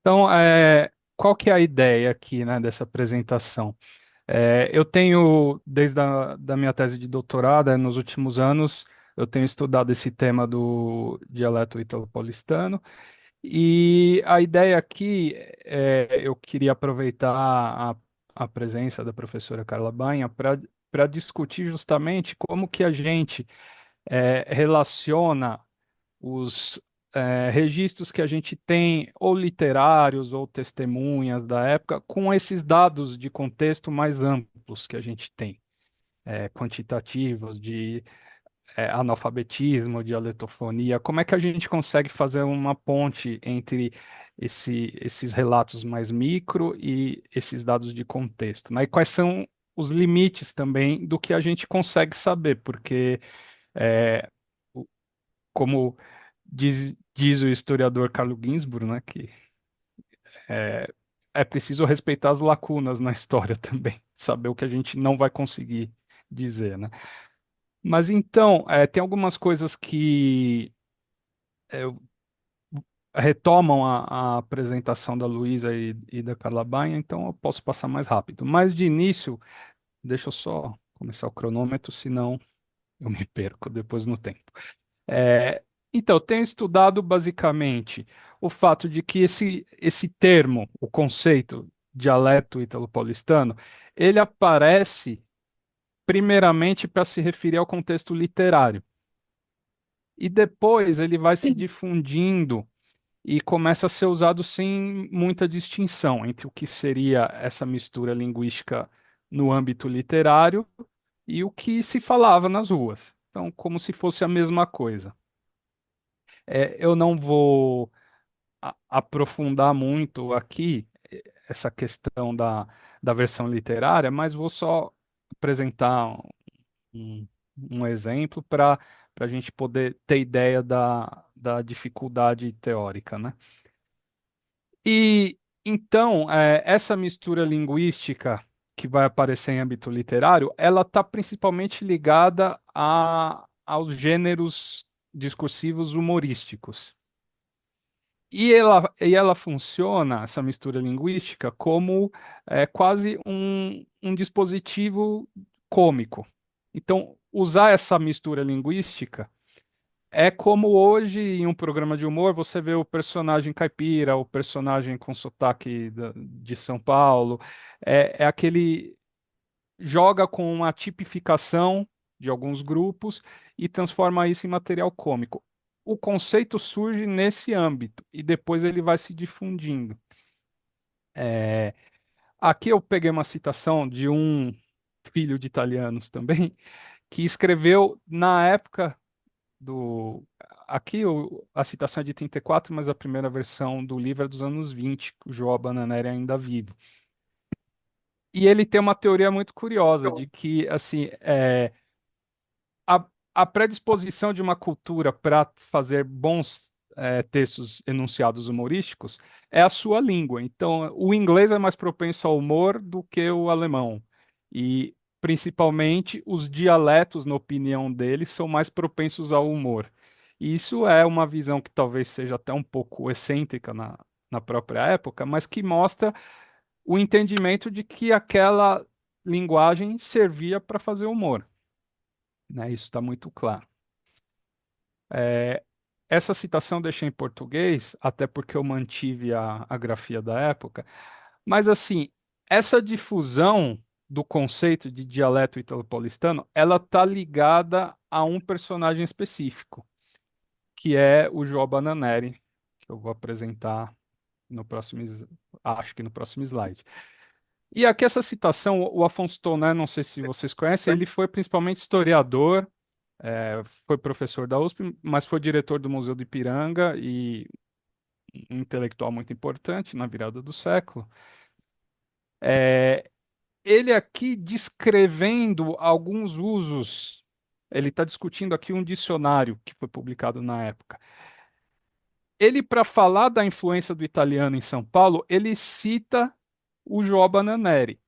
Então, qual que é a ideia aqui, né, dessa apresentação? Eu tenho, desde a da minha tese de doutorado, nos últimos anos, eu tenho estudado esse tema do dialeto ítalo-paulistano, e a ideia aqui, eu queria aproveitar a presença da professora Carla Banha para discutir justamente como que a gente relaciona os registros que a gente tem, ou literários, ou testemunhas da época, com esses dados de contexto mais amplos que a gente tem, quantitativos, de analfabetismo, de aletofonia. Como é que a gente consegue fazer uma ponte entre esses relatos mais micro e esses dados de contexto, né? E quais são os limites também do que a gente consegue saber, porque é, como diz o historiador Carlo Ginzburg, né, que é, é preciso respeitar as lacunas na história também, saber o que a gente não vai conseguir dizer, né? Mas então, tem algumas coisas que é, retomam a apresentação da Luísa e da Carla Baia, então eu posso passar mais rápido. Mas de início, deixa eu só começar o cronômetro, senão eu me perco depois no tempo. É, então, eu tenho estudado basicamente o fato de que esse termo, o conceito dialeto ítalo-paulistano, ele aparece primeiramente para se referir ao contexto literário. E depois ele vai se difundindo e começa a ser usado sem muita distinção entre o que seria essa mistura linguística no âmbito literário e o que se falava nas ruas. Então, como se fosse a mesma coisa. Eu não vou aprofundar muito aqui essa questão da versão literária, mas vou só apresentar um, um exemplo para a gente poder ter ideia da dificuldade teórica, né? E então, essa mistura linguística que vai aparecer em âmbito literário, ela está principalmente ligada aos gêneros discursivos humorísticos. E ela funciona, essa mistura linguística, como quase um dispositivo cômico. Então, usar essa mistura linguística é como hoje, em um programa de humor, você vê o personagem caipira, o personagem com sotaque de São Paulo. É aquele joga com uma tipificação de alguns grupos e transforma isso em material cômico. O conceito surge nesse âmbito e depois ele vai se difundindo. É, Aqui eu peguei uma citação de um filho de italianos também, que escreveu na época do. Aqui a citação é de 34, mas a primeira versão do livro é dos anos 20, o João Bananera ainda vivo. E ele tem uma teoria muito curiosa de que, assim, a, a predisposição de uma cultura para fazer bons textos enunciados humorísticos é a sua língua. Então, o inglês é mais propenso ao humor do que o alemão. E, principalmente, os dialetos, na opinião dele, são mais propensos ao humor. E isso é uma visão que talvez seja até um pouco excêntrica na própria época, mas que mostra o entendimento de que aquela linguagem servia para fazer humor, né? Isso está muito claro. É, Essa citação eu deixei em português, até porque eu mantive a grafia da época, mas assim, essa difusão do conceito de dialeto italo-paulistano, ela está ligada a um personagem específico, que é o João Bananeri, que eu vou apresentar no próximo, acho que no próximo slide. E aqui essa citação, o Afonso Toné, não sei se vocês conhecem, ele foi principalmente historiador, foi professor da USP, mas foi diretor do Museu do Ipiranga e um intelectual muito importante na virada do século. É, Ele aqui descrevendo alguns usos, ele está discutindo aqui um dicionário que foi publicado na época. Ele, para falar da influência do italiano em São Paulo, ele cita o João Bananeri.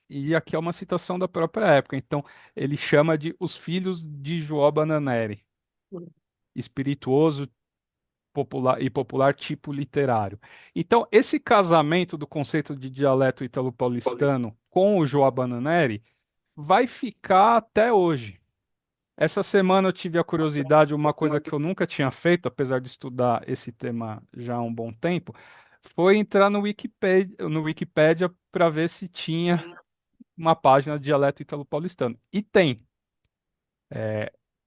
E aqui é uma citação da própria época. Então, ele chama de os filhos de João Bananeri, espirituoso, popular e popular tipo literário. Então, esse casamento do conceito de dialeto italo-paulistano com o João Bananeri vai ficar até hoje. Essa semana eu tive a curiosidade, uma coisa que eu nunca tinha feito, apesar de estudar esse tema já há um bom tempo, foi entrar no Wikipédia para ver se tinha uma página de dialeto italo-paulistano. E tem.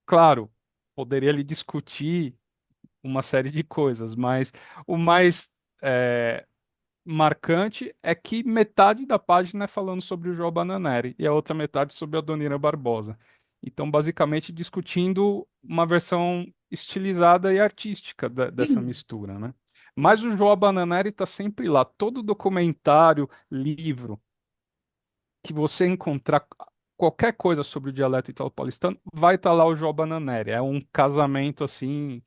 Claro, poderia lhe discutir uma série de coisas, mas o mais é, marcante é que metade da página é falando sobre o João Bananeri e a outra metade sobre a Dona Barbosa. Então, basicamente, discutindo uma versão estilizada e artística dessa mistura, né? Mas o João Bananeri está sempre lá. Todo documentário, livro que você encontrar qualquer coisa sobre o dialeto italo-paulistano, vai estar lá o João Bananeri. É um casamento assim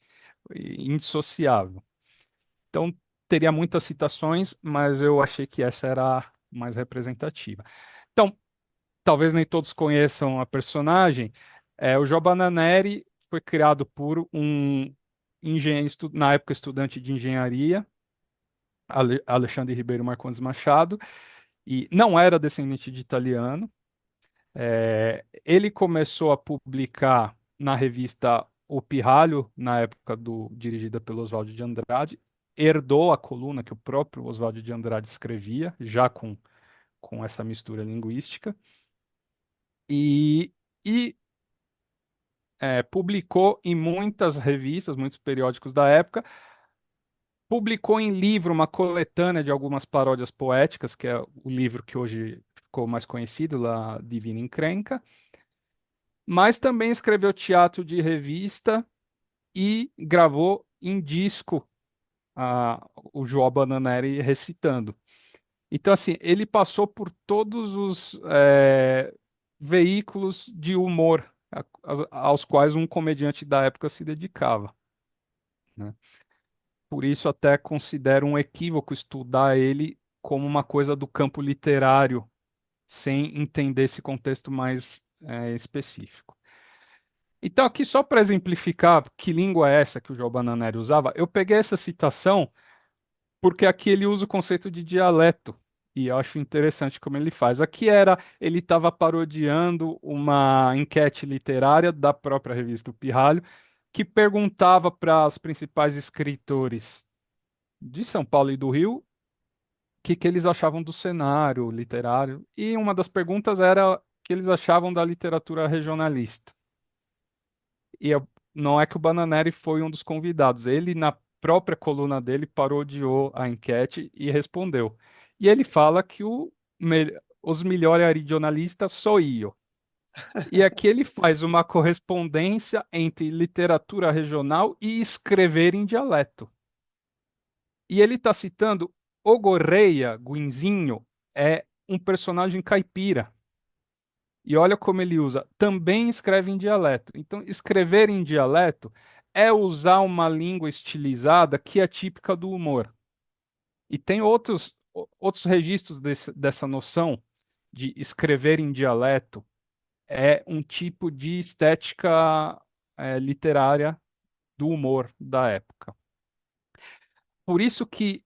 indissociável. Então, teria muitas citações, mas eu achei que essa era a mais representativa. Então, talvez nem todos conheçam a personagem. O João Bananeri foi criado por um engenheiro, na época estudante de engenharia, Alexandre Ribeiro Marcondes Machado, e não era descendente de italiano. Ele começou a publicar na revista O Pirralho, na época dirigida pelo Oswald de Andrade, herdou a coluna que o próprio Oswald de Andrade escrevia, já com essa mistura linguística, e, e publicou em muitas revistas, muitos periódicos da época, publicou em livro uma coletânea de algumas paródias poéticas, que é o livro que hoje ficou mais conhecido, lá Divina Encrenca, mas também escreveu teatro de revista e gravou em disco o João Bananeri recitando. Então, assim, ele passou por todos os veículos de humor aos quais um comediante da época se dedicava, né? Por isso, até considero um equívoco estudar ele como uma coisa do campo literário, sem entender esse contexto mais específico. Então, aqui, só para exemplificar que língua é essa que o João Bananeri usava, eu peguei essa citação porque aqui ele usa o conceito de dialeto. E eu acho interessante como ele faz. Ele estava parodiando uma enquete literária da própria revista O Pirralho, que perguntava para os principais escritores de São Paulo e do Rio o que eles achavam do cenário literário. E uma das perguntas era o que eles achavam da literatura regionalista. Não é que o Bananeri foi um dos convidados. Ele, na própria coluna dele, parodiou a enquete e respondeu. E ele fala que os melhores regionalistas sou eu. E aqui ele faz uma correspondência entre literatura regional e escrever em dialeto. E ele está citando o Gorreia, Guinzinho, é um personagem caipira. E olha como ele usa, também escreve em dialeto. Então, escrever em dialeto é usar uma língua estilizada que é típica do humor. E tem outros registros dessa noção de escrever em dialeto, é um tipo de estética literária do humor da época. Por isso que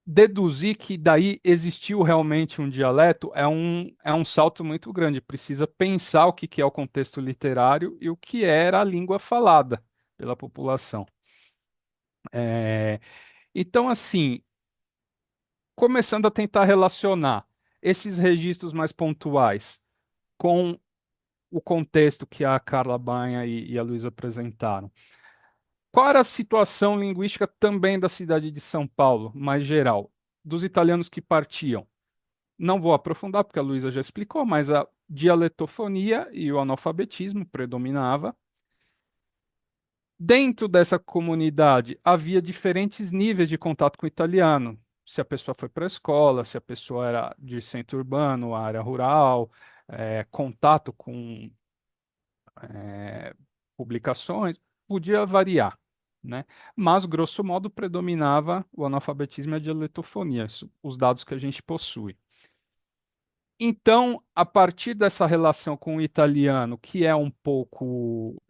deduzir que daí existiu realmente um dialeto é um salto muito grande. Precisa pensar o que é o contexto literário e o que era a língua falada pela população. É, então, assim, começando a tentar relacionar esses registros mais pontuais com o contexto que a Carla Banha e a Luísa apresentaram. Qual era a situação linguística também da cidade de São Paulo, mais geral, dos italianos que partiam? Não vou aprofundar, porque a Luísa já explicou, mas a dialetofonia e o analfabetismo predominava. Dentro dessa comunidade havia diferentes níveis de contato com o italiano. Se a pessoa foi para a escola, se a pessoa era de centro urbano, área rural, contato com eh, publicações, podia variar, né? Mas, grosso modo, predominava o analfabetismo e a dialetofonia, os dados que a gente possui. Então, a partir dessa relação com o italiano, que é um pouco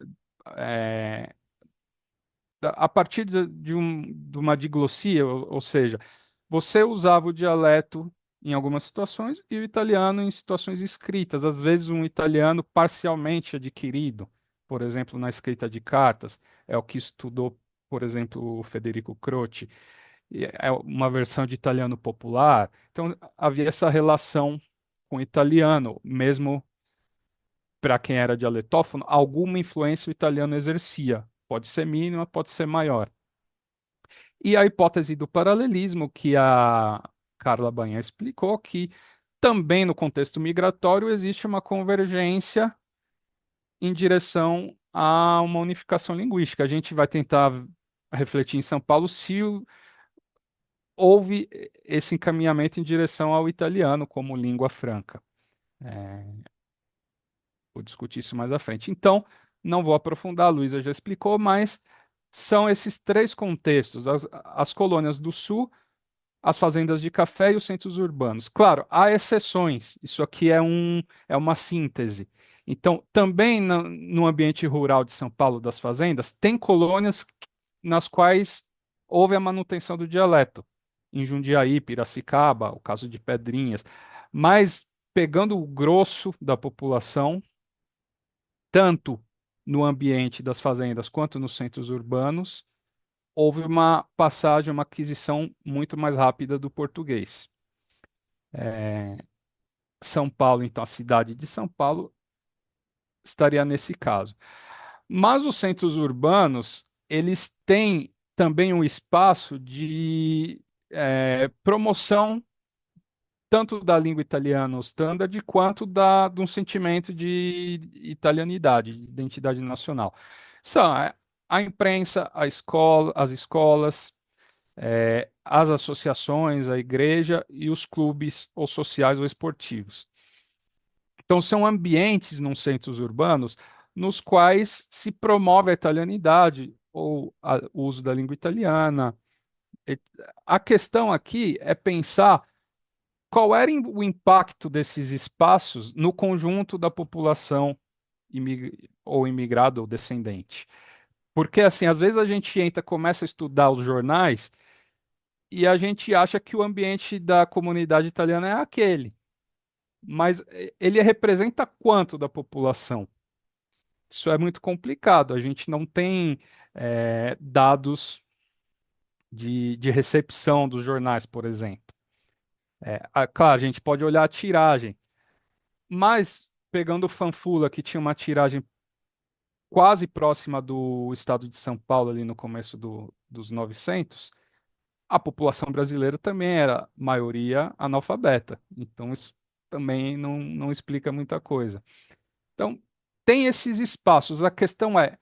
a partir de uma diglossia, ou seja, você usava o dialeto em algumas situações e o italiano em situações escritas, às vezes um italiano parcialmente adquirido, por exemplo, na escrita de cartas, é o que estudou, por exemplo, o Federico Croce, e é uma versão de italiano popular. Então, havia essa relação com o italiano, mesmo para quem era dialetófono, alguma influência o italiano exercia. Pode ser mínima, pode ser maior. E a hipótese do paralelismo, que a Carla Banha explicou, que também no contexto migratório existe uma convergência em direção a uma unificação linguística. A gente vai tentar refletir em São Paulo se houve esse encaminhamento em direção ao italiano como língua franca. É, vou discutir isso mais à frente. Então, não vou aprofundar, a Luísa já explicou, mas são esses três contextos: as colônias do Sul, as fazendas de café e os centros urbanos. Claro, há exceções, isso aqui é uma síntese. Então, também no ambiente rural de São Paulo, das fazendas, tem colônias nas quais houve a manutenção do dialeto. Em Jundiaí, Piracicaba, o caso de Pedrinhas. Mas, pegando o grosso da população, tanto no ambiente das fazendas quanto nos centros urbanos, houve uma passagem, uma aquisição muito mais rápida do português. São Paulo, então, a cidade de São Paulo estaria nesse caso. Mas os centros urbanos, eles têm também um espaço de promoção tanto da língua italiana standard quanto de um sentimento de italianidade, de identidade nacional. São a imprensa, a escola, as escolas, as associações, a igreja e os clubes ou sociais ou esportivos. Então, são ambientes nos centros urbanos nos quais se promove a italianidade ou o uso da língua italiana. E a questão aqui é pensar qual era o impacto desses espaços no conjunto da população ou imigrada ou descendente. Porque, assim, às vezes a gente entra, começa a estudar os jornais e a gente acha que o ambiente da comunidade italiana é aquele. Mas ele representa quanto da população? Isso é muito complicado. A gente não tem dados de recepção dos jornais, por exemplo. Claro, a gente pode olhar a tiragem, mas pegando o Fanfula, que tinha uma tiragem quase próxima do estado de São Paulo, ali no começo dos 900, a população brasileira também era maioria analfabeta. Então, isso também não explica muita coisa. Então, tem esses espaços. A questão é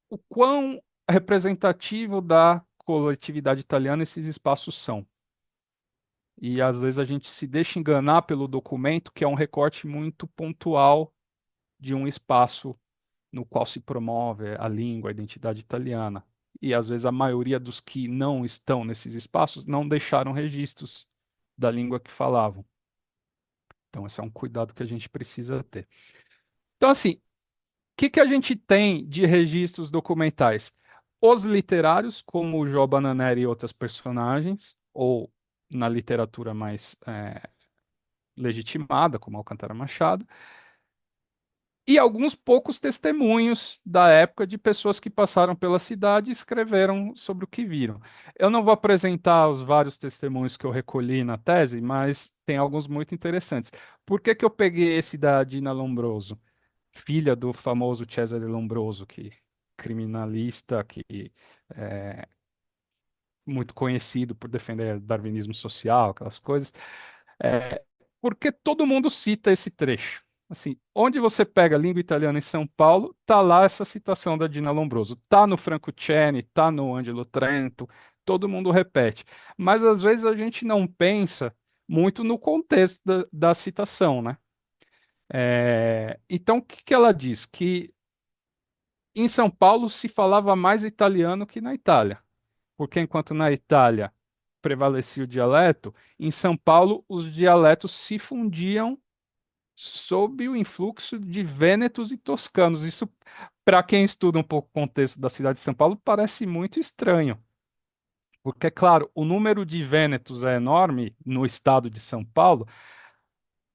o quão representativo da coletividade italiana esses espaços são. E às vezes a gente se deixa enganar pelo documento, que é um recorte muito pontual de um espaço no qual se promove a língua, a identidade italiana. E às vezes a maioria dos que não estão nesses espaços não deixaram registros da língua que falavam. Então, esse é um cuidado que a gente precisa ter. Então, assim, o que a gente tem de registros documentais? Os literários, como o João Bananera e outras personagens, ou na literatura mais legitimada, como Alcantara Machado, e alguns poucos testemunhos da época de pessoas que passaram pela cidade e escreveram sobre o que viram. Eu não vou apresentar os vários testemunhos que eu recolhi na tese, mas tem alguns muito interessantes. Por que que eu peguei esse da Dina Lombroso, filha do famoso Cesare Lombroso, que criminalista, que é muito conhecido por defender darwinismo social, aquelas coisas? É, porque todo mundo cita esse trecho. Assim, onde você pega a língua italiana em São Paulo, tá lá essa citação da Dina Lombroso. Tá no Franco Ceni, tá no Angelo Trento, todo mundo repete. Mas às vezes a gente não pensa muito no contexto da citação, né? Então, o que que ela diz? Que em São Paulo se falava mais italiano que na Itália. Porque enquanto na Itália prevalecia o dialeto, em São Paulo os dialetos se fundiam sob o influxo de vênetos e toscanos. Isso para quem estuda um pouco o contexto da cidade de São Paulo, parece muito estranho, porque, é claro, o número de vênetos é enorme no estado de São Paulo,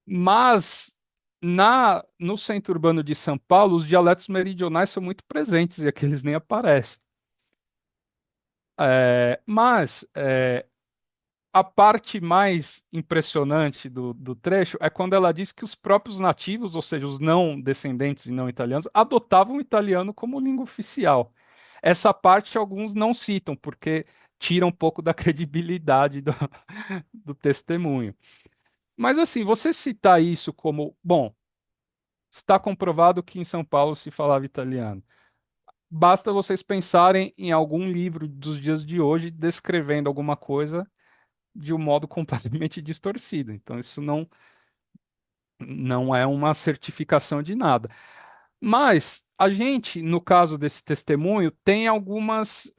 mas no centro urbano de São Paulo, os dialetos meridionais são muito presentes e aqueles nem aparecem. Mas a parte mais impressionante do trecho é quando ela diz que os próprios nativos, ou seja, os não descendentes e não italianos, adotavam o italiano como língua oficial. Essa parte alguns não citam, porque tira um pouco da credibilidade do testemunho. Mas assim, você citar isso como, bom, está comprovado que em São Paulo se falava italiano. Basta vocês pensarem em algum livro dos dias de hoje descrevendo alguma coisa de um modo completamente distorcido. Então, isso não é uma certificação de nada. Mas a gente, no caso desse testemunho, tem algumas.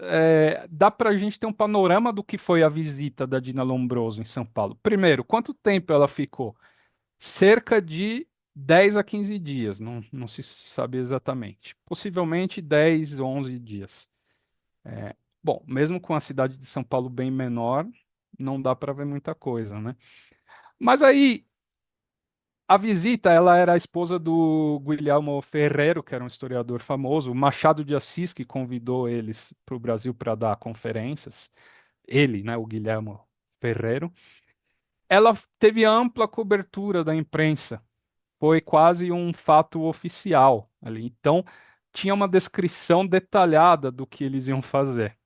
Dá para a gente ter um panorama do que foi a visita da Dina Lombroso em São Paulo. Primeiro, quanto tempo ela ficou? Cerca de 10 a 15 dias, não se sabe exatamente. Possivelmente 10, 11 dias. Bom, mesmo com a cidade de São Paulo bem menor, não dá para ver muita coisa, né? Mas aí, a visita, ela era a esposa do Guilherme Ferrero, que era um historiador famoso, o Machado de Assis, que convidou eles para o Brasil para dar conferências. Ele, né, o Guilherme Ferrero. Ela teve ampla cobertura da imprensa, foi quase um fato oficial ali. Então, tinha uma descrição detalhada do que eles iam fazer.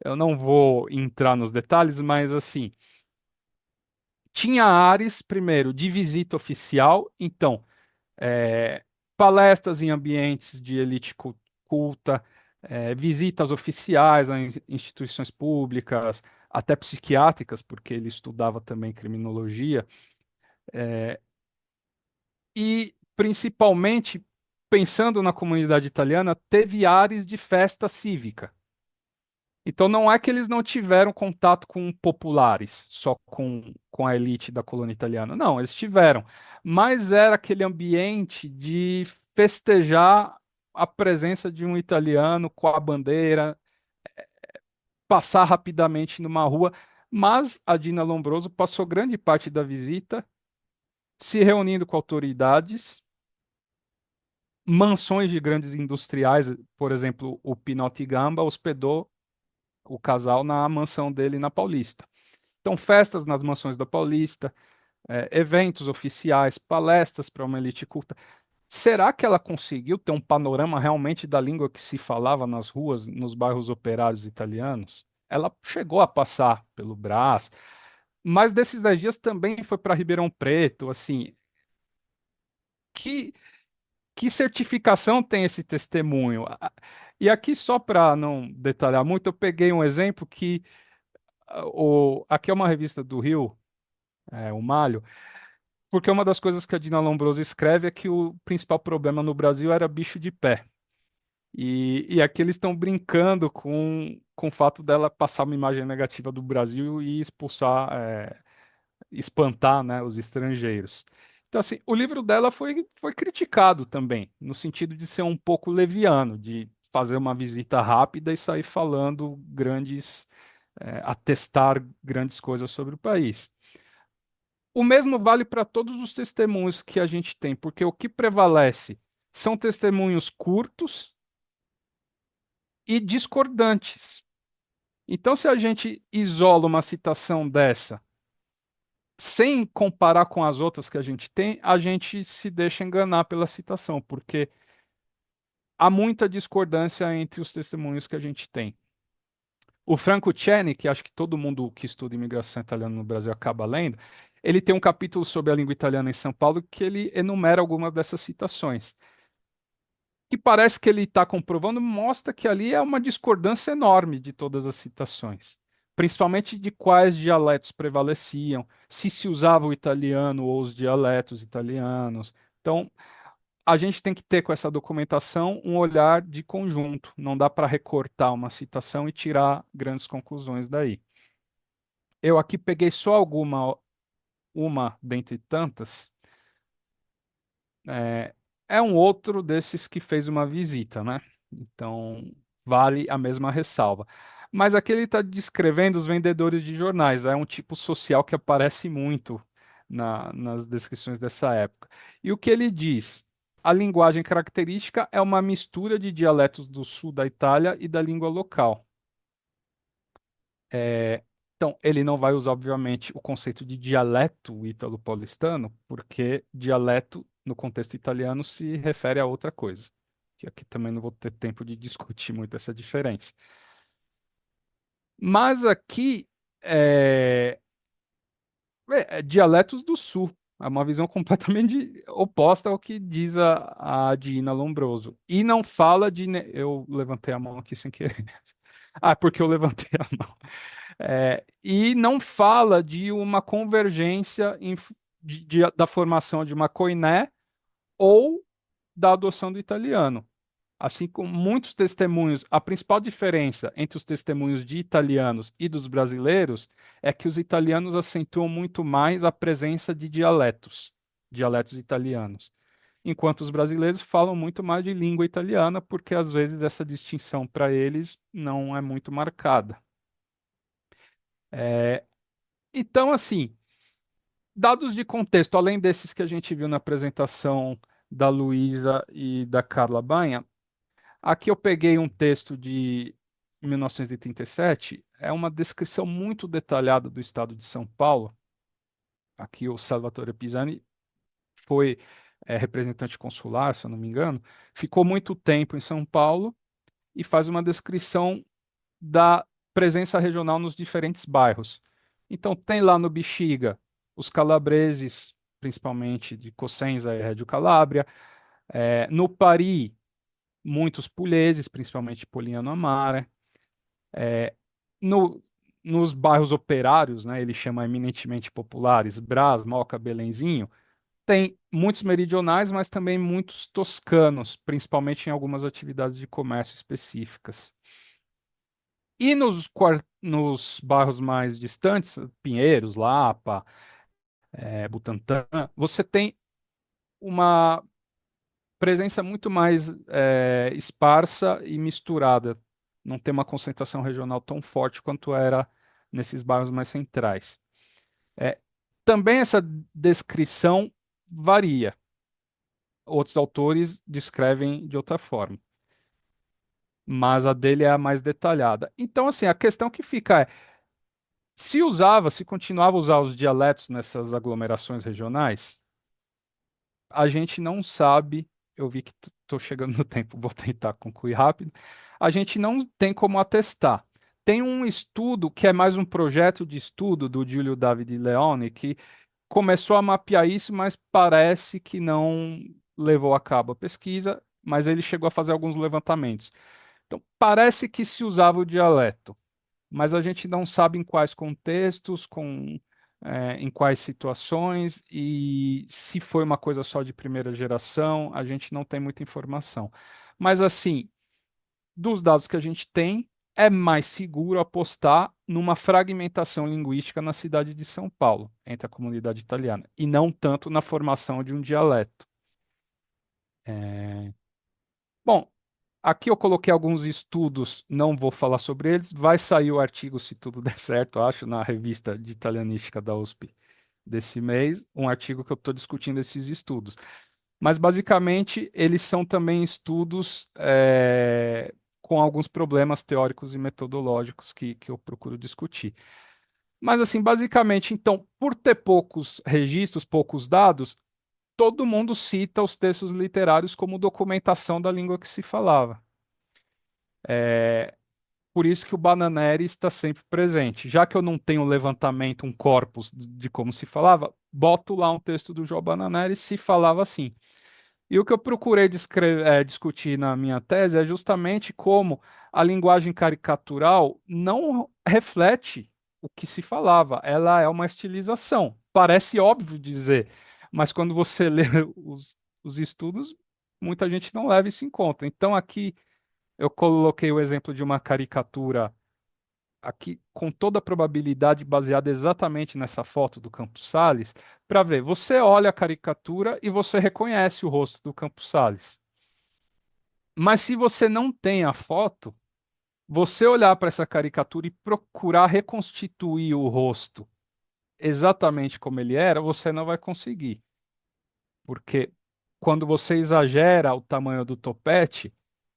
Eu não vou entrar nos detalhes, mas assim, tinha ares, primeiro, de visita oficial, então é, palestras em ambientes de elite culta, visitas oficiais a instituições públicas, até psiquiátricas, porque ele estudava também criminologia, e principalmente, pensando na comunidade italiana, teve ares de festa cívica. Então não é que eles não tiveram contato com populares, só com a elite da colônia italiana. Não, eles tiveram. Mas era aquele ambiente de festejar a presença de um italiano com a bandeira, passar rapidamente numa rua. Mas a Dina Lombroso passou grande parte da visita se reunindo com autoridades, mansões de grandes industriais, por exemplo, o Pinotti Gamba hospedou o casal na mansão dele na Paulista. Então, festas nas mansões da Paulista, eventos oficiais, palestras para uma elite culta. Será que ela conseguiu ter um panorama realmente da língua que se falava nas ruas, nos bairros operários italianos? Ela chegou a passar pelo Brás, mas desses 10 dias também foi para Ribeirão Preto, assim, que, que certificação tem esse testemunho? E aqui, só para não detalhar muito, eu peguei um exemplo que aqui é uma revista do Rio, o Malho, porque uma das coisas que a Dina Lombroso escreve é que o principal problema no Brasil era bicho de pé. E aqui eles estão brincando com o fato dela passar uma imagem negativa do Brasil e expulsar, espantar, né, os estrangeiros. Então, assim, o livro dela foi criticado também, no sentido de ser um pouco leviano, de fazer uma visita rápida e sair falando atestar grandes coisas sobre o país. O mesmo vale para todos os testemunhos que a gente tem, porque o que prevalece são testemunhos curtos e discordantes. Então, se a gente isola uma citação dessa, sem comparar com as outras que a gente tem, a gente se deixa enganar pela citação, porque há muita discordância entre os testemunhos que a gente tem. O Franco Ceni, que acho que todo mundo que estuda imigração italiana no Brasil acaba lendo, ele tem um capítulo sobre a língua italiana em São Paulo que ele enumera algumas dessas citações. Que parece que ele está comprovando, mostra que ali é uma discordância enorme de todas as citações, principalmente de quais dialetos prevaleciam, se usava o italiano ou os dialetos italianos. Então, a gente tem que ter com essa documentação um olhar de conjunto. Não dá para recortar uma citação e tirar grandes conclusões daí. Eu aqui peguei só uma dentre tantas, é um outro desses que fez uma visita, né? Então, vale a mesma ressalva. Mas aqui ele está descrevendo os vendedores de jornais, é um tipo social que aparece muito nas descrições dessa época. E o que ele diz? A linguagem característica é uma mistura de dialetos do sul da Itália e da língua local. É, então, ele não vai usar, obviamente, o conceito de dialeto ítalo-paulistano, porque dialeto, no contexto italiano, se refere a outra coisa. Que aqui também não vou ter tempo de discutir muito essa diferença. Mas aqui, é, é dialetos do sul. É uma visão completamente oposta ao que diz a Dina Lombroso. E não fala de. Eu levantei a mão aqui sem querer. Ah, porque eu levantei a mão. E não fala de uma convergência da formação de uma koiné ou da adoção do italiano. Assim como muitos testemunhos, a principal diferença entre os testemunhos de italianos e dos brasileiros é que os italianos acentuam muito mais a presença de dialetos, dialetos italianos, enquanto os brasileiros falam muito mais de língua italiana, porque às vezes essa distinção para eles não é muito marcada. É, então, assim, dados de contexto, além desses que a gente viu na apresentação da Luísa e da Carla Banha, aqui eu peguei um texto de 1937, é uma descrição muito detalhada do estado de São Paulo. Aqui o Salvatore Pisani foi representante consular, se eu não me engano, ficou muito tempo em São Paulo e faz uma descrição da presença regional nos diferentes bairros. Então, tem lá no Bexiga os calabreses, principalmente de Cosenza e Reggio Calabria. No Pari, muitos puleses, principalmente Polignano Amare. É, no, nos bairros operários, né, ele chama eminentemente populares, Brás, Moca, Belenzinho, tem muitos meridionais, mas também muitos toscanos, principalmente em algumas atividades de comércio específicas. E nos bairros mais distantes, Pinheiros, Lapa, Butantã, você tem uma presença muito mais esparsa e misturada. Não tem uma concentração regional tão forte quanto era nesses bairros mais centrais. É, também essa descrição varia. Outros autores descrevem de outra forma, mas a dele é a mais detalhada. Então, assim, a questão que fica é: se continuava a usar os dialetos nessas aglomerações regionais, a gente não sabe. Eu vi que estou chegando no tempo, vou tentar concluir rápido. A gente não tem como atestar. Tem um estudo que é mais um projeto de estudo do Giulio Davide Leone, que começou a mapear isso, mas parece que não levou a cabo a pesquisa, mas ele chegou a fazer alguns levantamentos. Então, parece que se usava o dialeto, mas a gente não sabe em quais contextos, em quais situações, e se foi uma coisa só de primeira geração, a gente não tem muita informação. Mas, assim, dos dados que a gente tem, é mais seguro apostar numa fragmentação linguística na cidade de São Paulo, entre a comunidade italiana, e não tanto na formação de um dialeto. É, Bom, aqui eu coloquei alguns estudos, não vou falar sobre eles. Vai sair o artigo, se tudo der certo, acho, na revista de italianística da USP desse mês, um artigo que eu estou discutindo esses estudos. Mas, basicamente, eles são também estudos com alguns problemas teóricos e metodológicos que eu procuro discutir. Mas, assim, basicamente, então, por ter poucos registros, poucos dados, todo mundo cita os textos literários como documentação da língua que se falava. Por isso que o Bananeri está sempre presente. Já que eu não tenho um levantamento, um corpus de como se falava, boto lá um texto do João Bananeri se falava assim. E o que eu procurei discutir na minha tese é justamente como a linguagem caricatural não reflete o que se falava, ela é uma estilização. Parece óbvio dizer, mas quando você lê os estudos, muita gente não leva isso em conta. Então, aqui eu coloquei o exemplo de uma caricatura aqui com toda a probabilidade baseada exatamente nessa foto do Campos Sales, para ver. Você olha a caricatura e você reconhece o rosto do Campos Sales. Mas se você não tem a foto, você olhar para essa caricatura e procurar reconstituir o rosto exatamente como ele era, você não vai conseguir. Porque quando você exagera o tamanho do topete,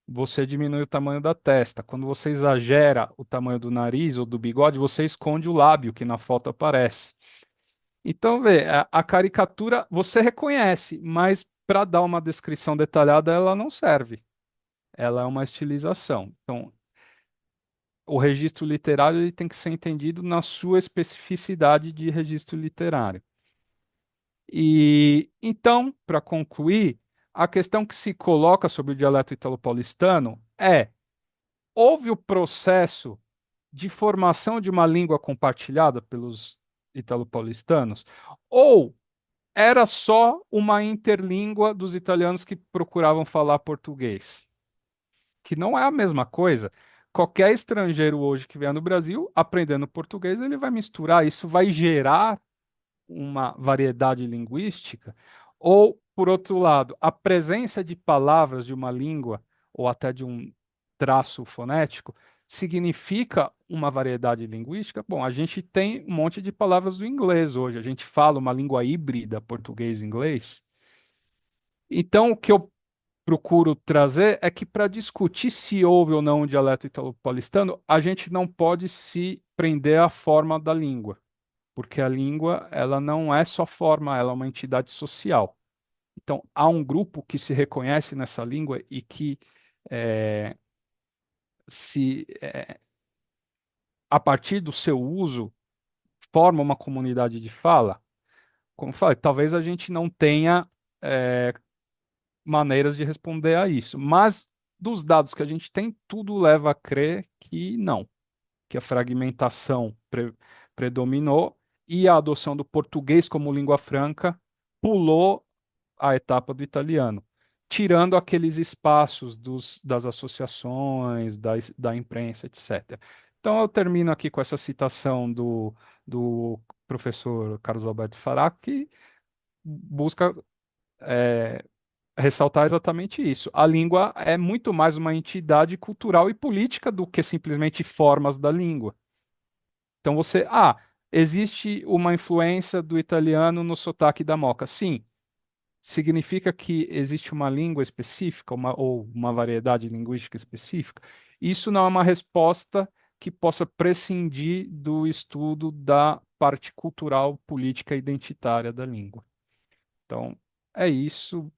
você diminui o tamanho da testa. Quando você exagera o tamanho do nariz ou do bigode, você esconde o lábio que na foto aparece. Então, vê, a caricatura você reconhece, mas para dar uma descrição detalhada, ela não serve. Ela é uma estilização. Então, o registro literário ele tem que ser entendido na sua especificidade de registro literário. E então, para concluir, a questão que se coloca sobre o dialeto italo-paulistano é: houve o processo de formação de uma língua compartilhada pelos italo-paulistanos? Ou era só uma interlíngua dos italianos que procuravam falar português? Que não é a mesma coisa. Qualquer estrangeiro hoje que vier no Brasil, aprendendo português, ele vai misturar. Isso vai gerar uma variedade linguística, ou, por outro lado, a presença de palavras de uma língua ou até de um traço fonético significa uma variedade linguística? Bom, a gente tem um monte de palavras do inglês hoje, a gente fala uma língua híbrida, português-inglês. Então, o que eu procuro trazer é que para discutir se houve ou não um dialeto italo-paulistano, a gente não pode se prender à forma da língua, porque a língua, ela não é só forma, ela é uma entidade social. Então, há um grupo que se reconhece nessa língua e que eh, a partir do seu uso, forma uma comunidade de fala. Como eu falei, talvez a gente não tenha eh, maneiras de responder a isso, mas dos dados que a gente tem, tudo leva a crer que não, que a fragmentação predominou e a adoção do português como língua franca pulou a etapa do italiano, tirando aqueles espaços das associações, da imprensa, etc. Então eu termino aqui com essa citação do professor Carlos Alberto Faraco, que busca ressaltar exatamente isso. A língua é muito mais uma entidade cultural e política do que simplesmente formas da língua. Então existe uma influência do italiano no sotaque da Moca. Sim, significa que existe uma língua específica, ou uma variedade linguística específica? Isso não é uma resposta que possa prescindir do estudo da parte cultural, política e identitária da língua. Então, é isso.